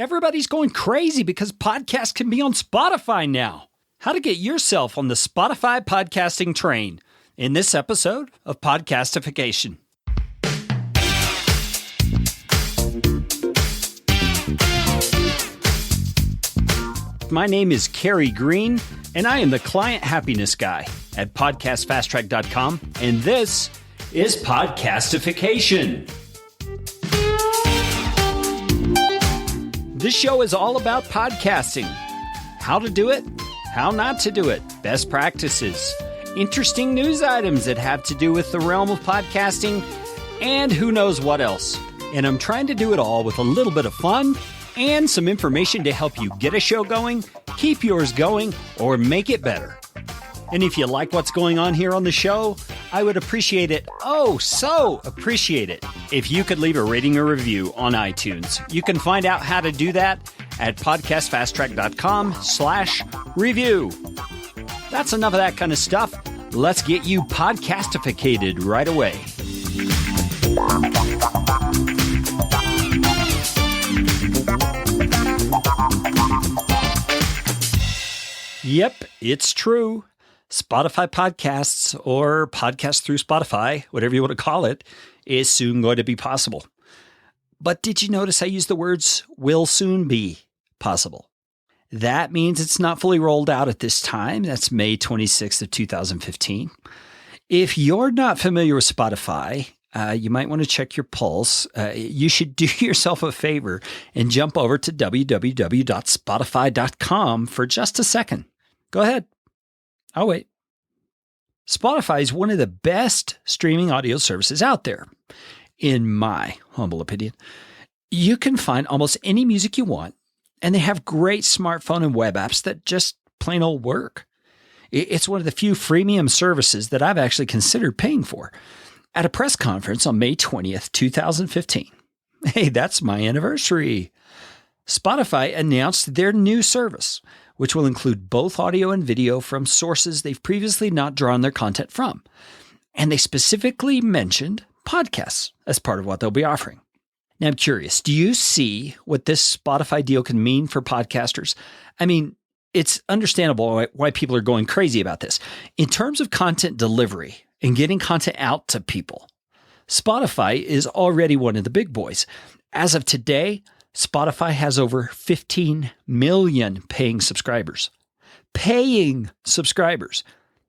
Everybody's going crazy because podcasts can be on Spotify now. How to get yourself on the Spotify podcasting train in this episode of Podcastification. My name is Kerry Green, and I am the client happiness guy at podcastfasttrack.com, and this is Podcastification. This show is all about podcasting. How to do it, how not to do it, best practices, interesting news items that have to do with the realm of podcasting, and who knows what else. And I'm trying to do it all with a little bit of fun and some information to help you get a show going, keep yours going, or make it better. And if you like what's going on here on the show, I would appreciate it, so appreciate it, if you could leave a rating or review on iTunes. You can find out how to do that at podcastfasttrack.com/review. That's enough of that kind of stuff. Let's get you podcastificated right away. Yep, it's true. Spotify podcasts, or podcasts through Spotify, whatever you want to call it, is soon going to be possible. But did you notice I used the words will soon be possible? That means it's not fully rolled out at this time. That's May 26th of 2015. If you're not familiar with Spotify, you might want to check your pulse. You should do yourself a favor and jump over to www.spotify.com for just a second. Go ahead. I'll wait. Spotify is one of the best streaming audio services out there, in my humble opinion. You can find almost any music you want, and they have great smartphone and web apps that just plain old work. It's one of the few freemium services that I've actually considered paying for. At a press conference on May 20th, 2015, hey, that's my anniversary, Spotify announced their new service, which will include both audio and video from sources they've previously not drawn their content from. And they specifically mentioned podcasts as part of what they'll be offering. Now, I'm curious, do you see what this Spotify deal can mean for podcasters? I mean, it's understandable why people are going crazy about this. In terms of content delivery and getting content out to people, Spotify is already one of the big boys. As of today, Spotify has over 15 million paying subscribers. Paying subscribers.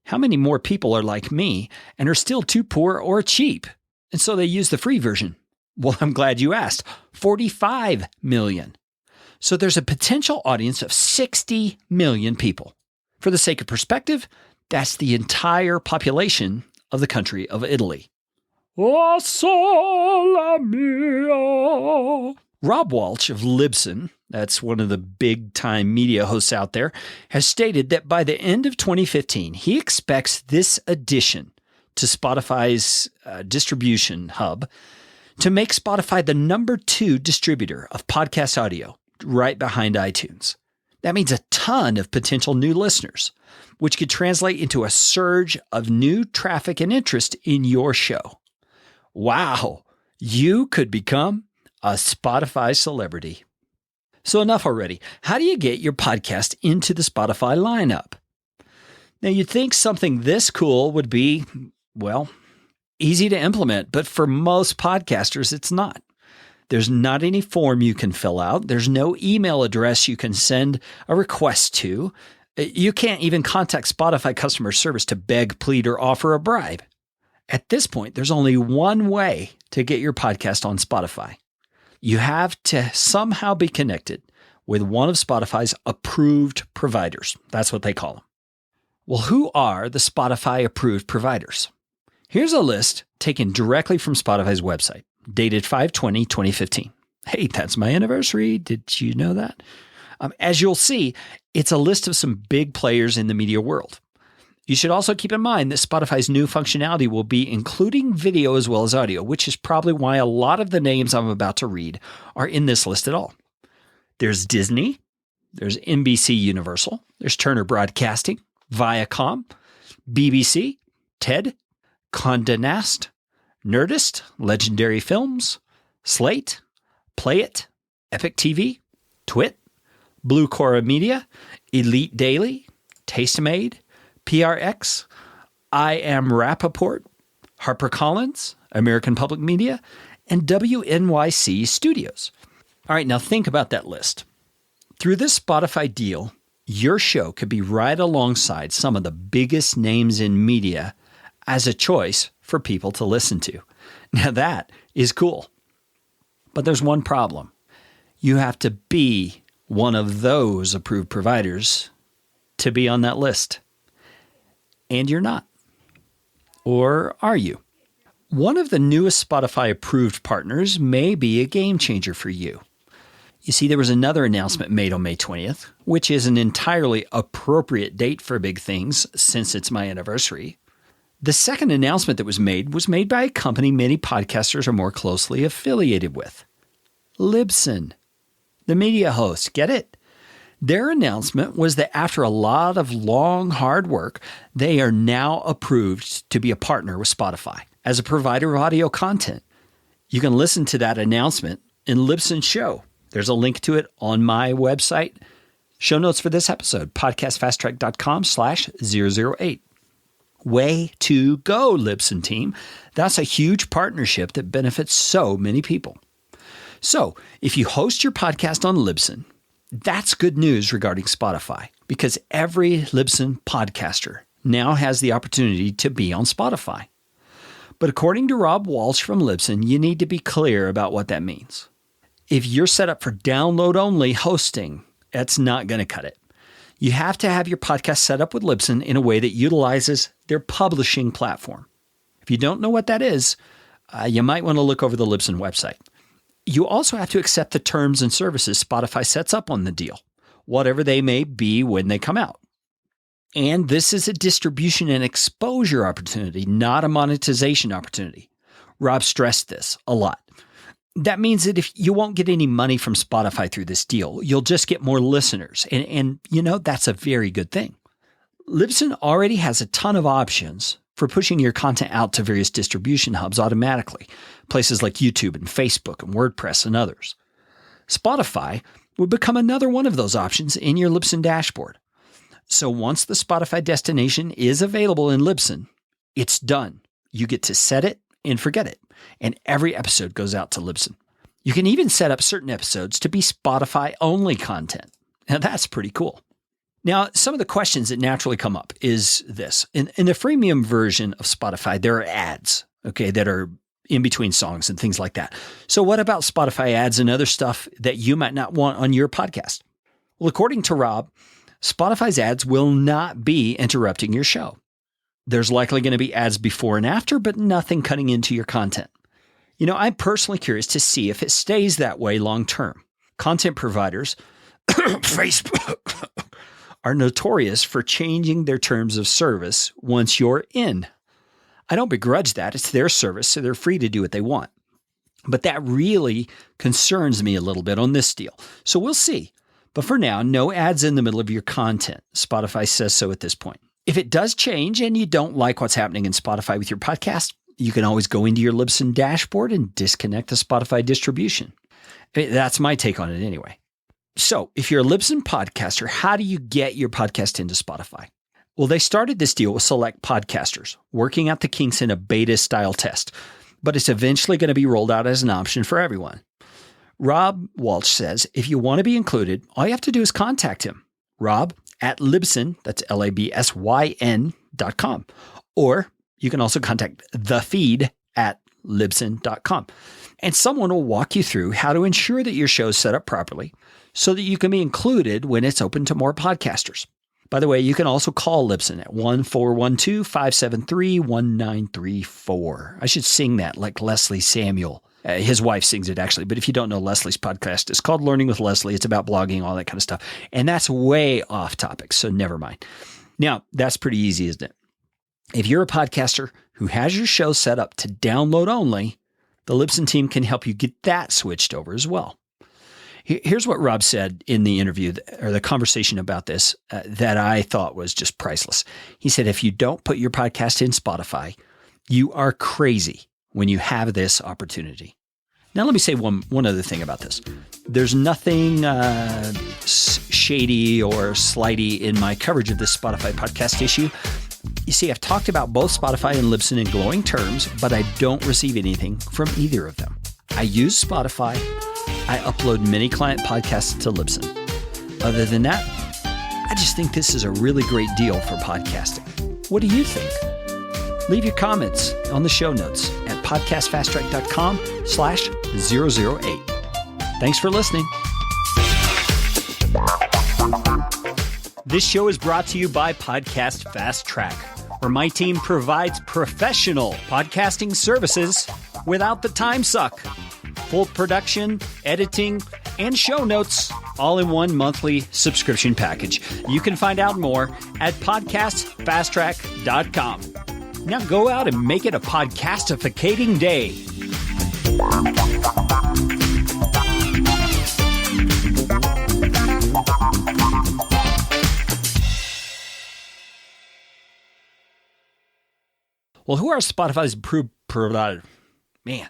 How many more people are like me and are still too poor or cheap, and so they use the free version? Well, I'm glad you asked. 45 million. So there's a potential audience of 60 million people. For the sake of perspective, that's the entire population of the country of Italy. O sole mio. Rob Walsh of Libsyn, that's one of the big-time media hosts out there, has stated that by the end of 2015, he expects this addition to Spotify's distribution hub to make Spotify the number 2 distributor of podcast audio, right behind iTunes. That means a ton of potential new listeners, which could translate into a surge of new traffic and interest in your show. Wow, you could become a Spotify celebrity. So enough already. How do you get your podcast into the Spotify lineup? Now, you'd think something this cool would be, well, easy to implement, but for most podcasters, it's not. There's not any form you can fill out. There's no email address you can send a request to. You can't even contact Spotify customer service to beg, plead, or offer a bribe. At this point, there's only one way to get your podcast on Spotify. You have to somehow be connected with one of Spotify's approved providers. That's what they call them. Well, who are the Spotify approved providers? Here's a list taken directly from Spotify's website, dated 5/20/2015. Hey, that's my anniversary. Did you know that? As you'll see, it's a list of some big players in the media world. You should also keep in mind that Spotify's new functionality will be including video as well as audio, which is probably why a lot of the names I'm about to read are in this list at all. There's Disney, there's NBC Universal, there's Turner Broadcasting, Viacom, BBC, TED, Condé Nast, Nerdist, Legendary Films, Slate, Play It, Epic TV, Twit, Blue Cora Media, Elite Daily, Tastemade, PRX, I Am Rappaport, HarperCollins, American Public Media, and WNYC Studios. All right, now think about that list. Through this Spotify deal, your show could be right alongside some of the biggest names in media as a choice for people to listen to. Now that is cool. But there's one problem. You have to be one of those approved providers to be on that list. And you're not. Or are you? One of the newest Spotify approved partners may be a game changer for you. You see, there was another announcement made on May 20th, which is an entirely appropriate date for big things since it's my anniversary. The second announcement that was made by a company many podcasters are more closely affiliated with. Libsyn, the media host. Get it? Their announcement was that after a lot of long, hard work, they are now approved to be a partner with Spotify as a provider of audio content. You can listen to that announcement in Libsyn's show. There's a link to it on my website. Show notes for this episode, podcastfasttrack.com/008. Way to go, Libsyn team. That's a huge partnership that benefits so many people. So if you host your podcast on Libsyn, that's good news regarding Spotify because every Libsyn podcaster now has the opportunity to be on Spotify. But according to Rob Walsh from Libsyn, you need to be clear about what that means. If you're set up for download-only hosting, that's not going to cut it. You have to have your podcast set up with Libsyn in a way that utilizes their publishing platform. If you don't know what that is, you might want to look over the Libsyn website. You also have to accept the terms and services Spotify sets up on the deal, whatever they may be when they come out. And this is a distribution and exposure opportunity, not a monetization opportunity. Rob stressed this a lot. That means that if you won't get any money from Spotify through this deal, you'll just get more listeners. And that's a very good thing. Libsyn already has a ton of options for pushing your content out to various distribution hubs automatically, places like YouTube and Facebook and WordPress and others. Spotify would become another one of those options in your Libsyn dashboard. So once the Spotify destination is available in Libsyn, it's done. You get to set it and forget it. And every episode goes out to Libsyn. You can even set up certain episodes to be Spotify-only content. Now, that's pretty cool. Now, some of the questions that naturally come up is this. In the freemium version of Spotify, there are ads, that are in between songs and things like that. So what about Spotify ads and other stuff that you might not want on your podcast? Well, according to Rob, Spotify's ads will not be interrupting your show. There's likely going to be ads before and after, but nothing cutting into your content. I'm personally curious to see if it stays that way long term. Content providers, Facebook, are notorious for changing their terms of service once you're in. I don't begrudge that. It's their service, so they're free to do what they want. But that really concerns me a little bit on this deal. So we'll see. But for now, no ads in the middle of your content. Spotify says so at this point. If it does change and you don't like what's happening in Spotify with your podcast, you can always go into your Libsyn dashboard and disconnect the Spotify distribution. That's my take on it anyway. So if you're a Libsyn podcaster, how do you get your podcast into Spotify? Well, they started this deal with select podcasters, working out the kinks in a beta-style test, but it's eventually going to be rolled out as an option for everyone. Rob Walsh says, if you want to be included, all you have to do is contact him, Rob@Libsyn, that's LABSYN.com. Or you can also contact thefeed@Libsyn.com. And someone will walk you through how to ensure that your show is set up properly so that you can be included when it's open to more podcasters. By the way, you can also call Libsyn at 1-412-573-1934. I should sing that like Leslie Samuel. His wife sings it actually, but if you don't know Leslie's podcast, it's called Learning with Leslie. It's about blogging, all that kind of stuff. And that's way off topic, so never mind. Now, that's pretty easy, isn't it? If you're a podcaster who has your show set up to download only, the Libsyn team can help you get that switched over as well. Here's what Rob said in the interview or the conversation about this that I thought was just priceless. He said, if you don't put your podcast in Spotify, you are crazy when you have this opportunity. Now, let me say one other thing about this. There's nothing shady or slighty in my coverage of this Spotify podcast issue. You see, I've talked about both Spotify and Libsyn in glowing terms, but I don't receive anything from either of them. I use Spotify. I upload many client podcasts to Libsyn. Other than that, I just think this is a really great deal for podcasting. What do you think? Leave your comments on the show notes at podcastfasttrack.com/008. Thanks for listening. This show is brought to you by Podcast Fast Track, where my team provides professional podcasting services without the time suck. Full production, editing, and show notes all in one monthly subscription package. You can find out more at podcastfasttrack.com. Now go out and make it a podcastificating day. Well, who are Spotify's man?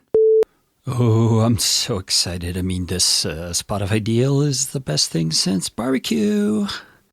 Oh, I'm so excited. I mean, this Spotify deal is the best thing since barbecue.